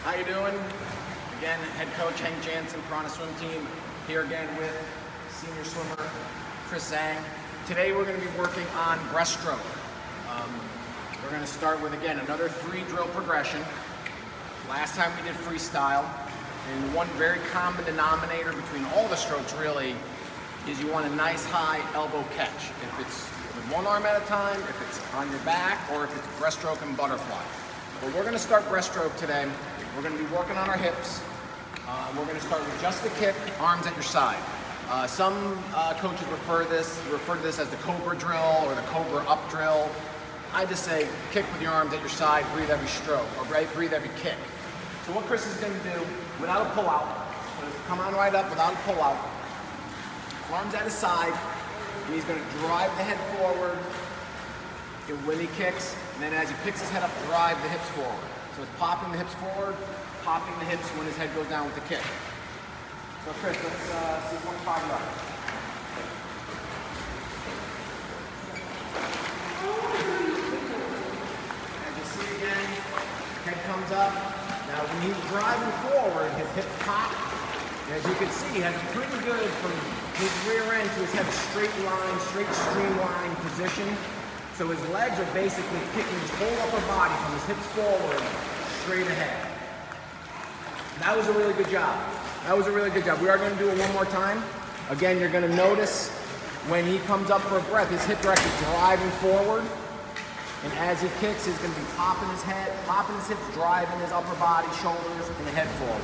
How you doing? Again, head coach Hank Jansen, Piranha Swim Team, here again with senior swimmer Chris Zhang. Today we're going to be working on breaststroke. We're going to start with, again, another 3 drill progression. Last time we did freestyle, and one very common denominator between all the strokes really is you want a nice high elbow catch. If it's with one arm at a time, if it's on your back, or if it's breaststroke and butterfly. But we're going to start breaststroke today. We're going to be working on our hips. We're going to start with just the kick, arms at your side. Some coaches refer to this as the Cobra Drill or the Cobra Up Drill. I just say kick with your arms at your side, breathe every stroke, or breathe every kick. So what Chris is going to do, without a pullout, come on right up without a pullout, arms at his side, and he's going to drive the head forward when he kicks, and then as he picks his head up, drive the hips forward. So it's popping the hips forward, popping the hips when his head goes down with the kick. So Chris, let's see 1 5 left. Head comes up. Now when he's driving forward, his hips pop. And as you can see, he has a pretty good from his rear end to his head straight line, straight streamline position. So his legs are basically kicking his whole upper body from his hips forward, straight ahead. That was a really good job. That was a really good job. We are going to do it one more time. Again, you're going to notice when he comes up for a breath, his hips are actually driving forward. And as he kicks, he's going to be popping his head, popping his hips, driving his upper body, shoulders, and the head forward.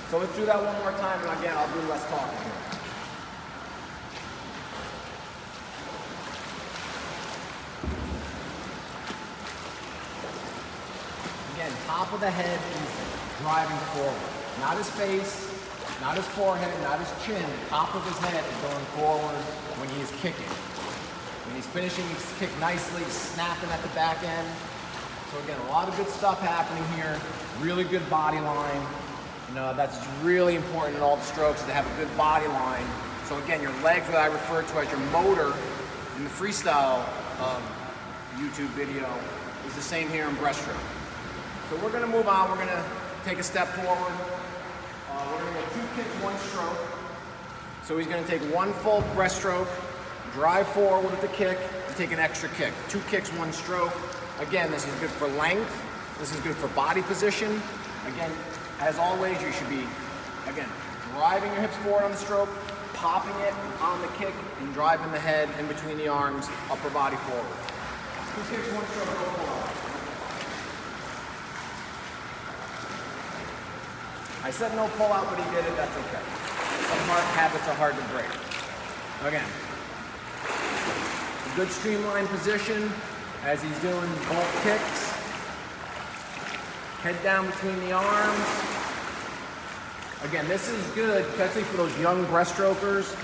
So let's do that one more time, and again, I'll do less talking here. Again, top of the head is driving forward. Not his face, not his forehead, not his chin. Top of his head is going forward when he is kicking. When he's finishing his kick nicely, snapping at the back end. So again, a lot of good stuff happening here. Really good body line. You know, that's really important in all the strokes, is to have a good body line. So again, your legs, what I refer to as your motor in the freestyle YouTube video, is the same here in breaststroke. So we're going to move on. We're going to take a step forward. We're going to go 2 kicks, 1 stroke. So he's going to take 1 full breaststroke, drive forward with the kick to take an extra kick. 2 kicks, 1 stroke. Again, this is good for length. This is good for body position. Again, as always, you should be, again, driving your hips forward on the stroke, popping it on the kick, and driving the head in between the arms, upper body forward. 2 kicks, 1 stroke, go forward. I said no pull out, but he did it, that's okay. Some hard habits are hard to break. Again. Good streamlined position as he's doing both kicks. Head down between the arms. Again, this is good, especially for those young breaststrokers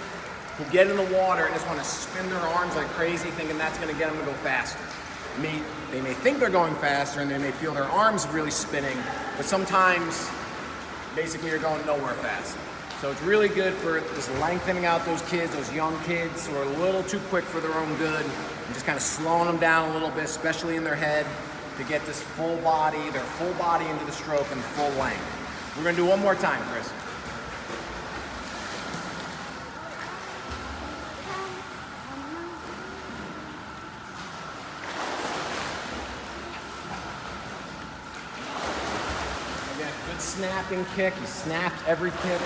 who get in the water and just want to spin their arms like crazy, thinking that's going to get them to go faster. They may think they're going faster and they may feel their arms really spinning, but sometimes basically you're going nowhere fast. So it's really good for just lengthening out those kids, those young kids who are a little too quick for their own good, and just kind of slowing them down a little bit, especially in their head, to get this full body, their full body into the stroke and full length. We're going to do one more time, Chris. Again, good snapping kick. He snaps every kick.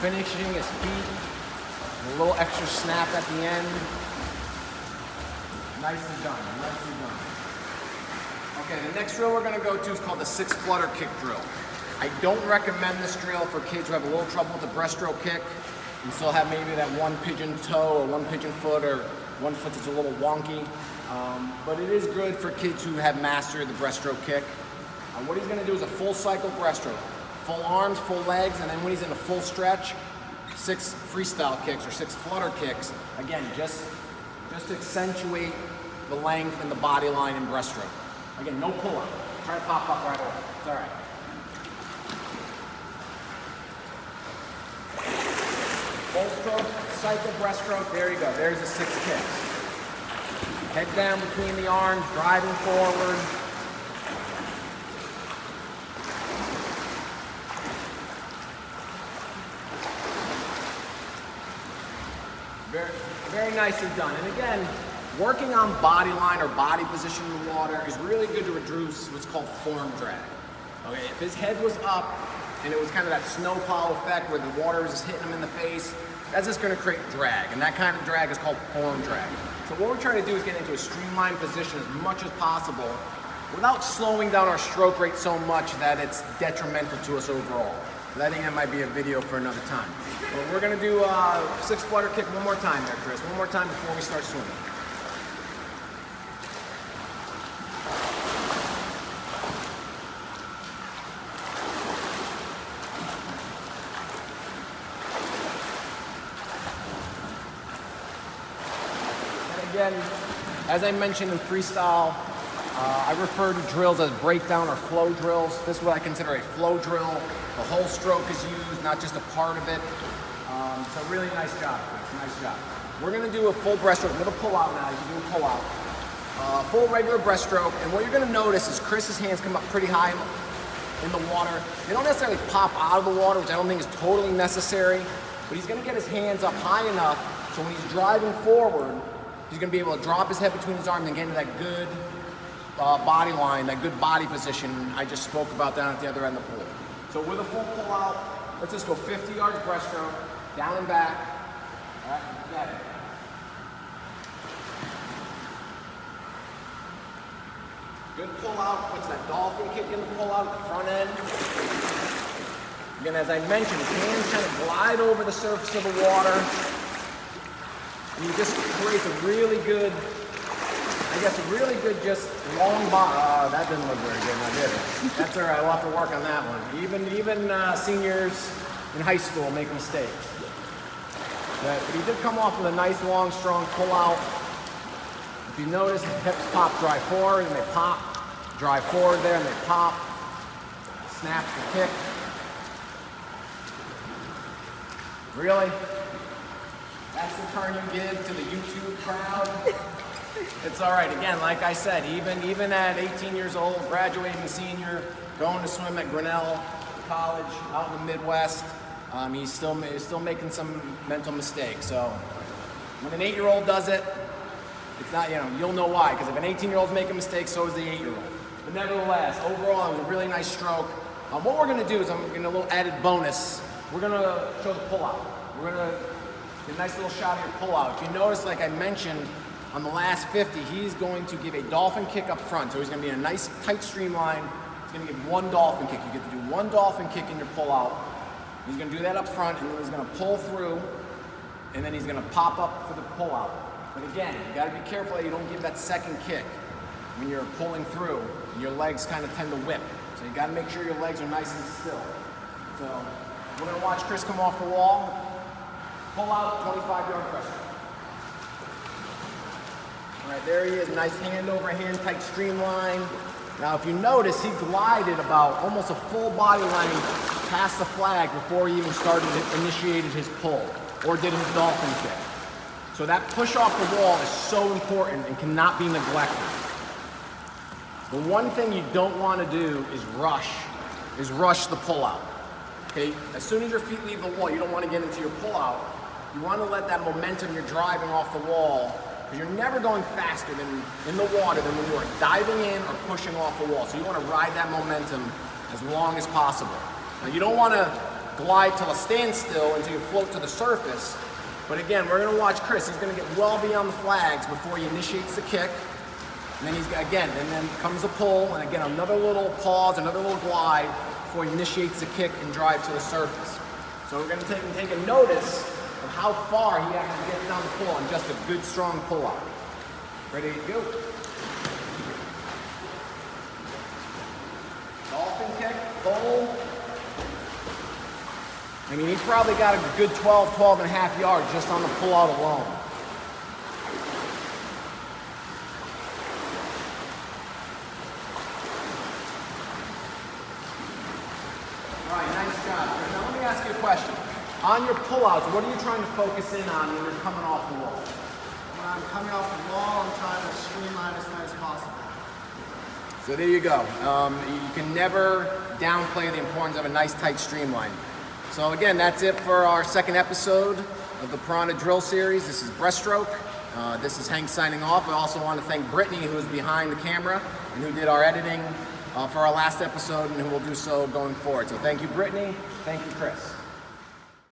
Finishing his feet, a little extra snap at the end. Nicely done, nicely done. Okay, the next drill we're going to go to is called the 6 Flutter Kick Drill. I don't recommend this drill for kids who have a little trouble with the breaststroke kick and still have maybe that 1 pigeon toe or 1 pigeon foot or 1 foot that's a little wonky. But it is good for kids who have mastered the breaststroke kick. What he's going to do is a full cycle breaststroke. Full arms, full legs, and then when he's in a full stretch, 6 freestyle kicks or 6 flutter kicks. Again, just to accentuate the length and the body line in breaststroke. Again, no pull up. Try to pop up right away. It's all right. Full stroke, cycle breaststroke. There you go. There's the 6 kicks. Head down between the arms, driving forward. Very, very nicely done. And again, working on body line or body position in the water is really good to reduce what's called form drag. Okay, if his head was up and it was kind of that snowplow effect where the water is just hitting him in the face, that's just going to create drag, and that kind of drag is called form drag. So what we're trying to do is get into a streamlined position as much as possible without slowing down our stroke rate so much that it's detrimental to us overall. But I think that might be a video for another time. But we're going to do 6 flutter kick one more time there, Chris. One more time before we start swimming. Again, as I mentioned in freestyle, I refer to drills as breakdown or flow drills. This is what I consider a flow drill. The whole stroke is used, not just a part of it. So really nice job, Chris, nice job. We're gonna do a full breaststroke with a pullout now. You can do a pullout. Full regular breaststroke, and what you're gonna notice is Chris's hands come up pretty high in the water. They don't necessarily pop out of the water, which I don't think is totally necessary, but he's gonna get his hands up high enough so when he's driving forward, he's going to be able to drop his head between his arms and get into that good body line, that good body position I just spoke about down at the other end of the pool. So with a full pull out, let's just go 50 yards breaststroke, down and back. All right, got it. Good pull out, puts that dolphin kick in the pull out at the front end. Again, as I mentioned, his hands kind of glide over the surface of the water. And he just creates a really good, I guess, a really good just long body. That didn't look very good, now did it? That's all right, we'll have to work on that one. Even seniors in high school make mistakes. But he did come off with a nice, long, strong pull out. If you notice, the hips pop, drive forward, and they pop. Drive forward there, and they pop. Snaps the kick. Really? That's the turn you give to the YouTube crowd. It's all right. Again, like I said, even at 18 years old, graduating senior, going to swim at Grinnell College out in the Midwest, he's still making some mental mistakes. So when an 8-year-old does it, it's not, you'll know why. Because if an 18-year-old's making mistakes, so is the 8-year-old. But nevertheless, overall, it was a really nice stroke. What we're going to do is I'm going to a little added bonus. We're going to show the pull-out. We're going to a nice little shot of your pull-out. If you notice, like I mentioned, on the last 50, he's going to give a dolphin kick up front. So he's going to be in a nice, tight streamline. He's going to give one dolphin kick. You get to do one dolphin kick in your pull-out. He's going to do that up front, and then he's going to pull through, and then he's going to pop up for the pull-out. But again, you got to be careful that you don't give that second kick when you're pulling through, and your legs kind of tend to whip. So you got to make sure your legs are nice and still. So we're going to watch Chris come off the wall. Pull out, 25-yard pressure. All right, there he is, nice hand over hand, tight streamline. Now, if you notice, he glided about almost a full body line past the flag before he even initiated his pull or did his dolphin kick. So that push off the wall is so important and cannot be neglected. The one thing you don't want to do is rush the pull out. Okay, as soon as your feet leave the wall, you don't want to get into your pull out. You want to let that momentum you're driving off the wall, because you're never going faster than in the water than when you are diving in or pushing off the wall. So you want to ride that momentum as long as possible. Now you don't want to glide till a standstill until you float to the surface. But again, we're going to watch Chris. He's going to get well beyond the flags before he initiates the kick. And then and then comes a pull, and again another little pause, another little glide before he initiates the kick and drive to the surface. So we're going to take a notice of how far he actually gets down the pull on just a good strong pull out. Ready to go. Dolphin kick, pull. I mean, he's probably got a good 12 and a half yards just on the pull out alone. All right, nice job. Now let me ask you a question. On your pullouts, what are you trying to focus in on when you're coming off the wall? When I'm coming off the wall, I'm trying to streamline as tight as possible. So there you go. You can never downplay the importance of a nice tight streamline. So again, that's it for our second episode of the Piranha Drill series. This is Breaststroke. This is Hank signing off. I also want to thank Brittany, who is behind the camera and who did our editing for our last episode and who will do so going forward. So thank you, Brittany. Thank you, Chris.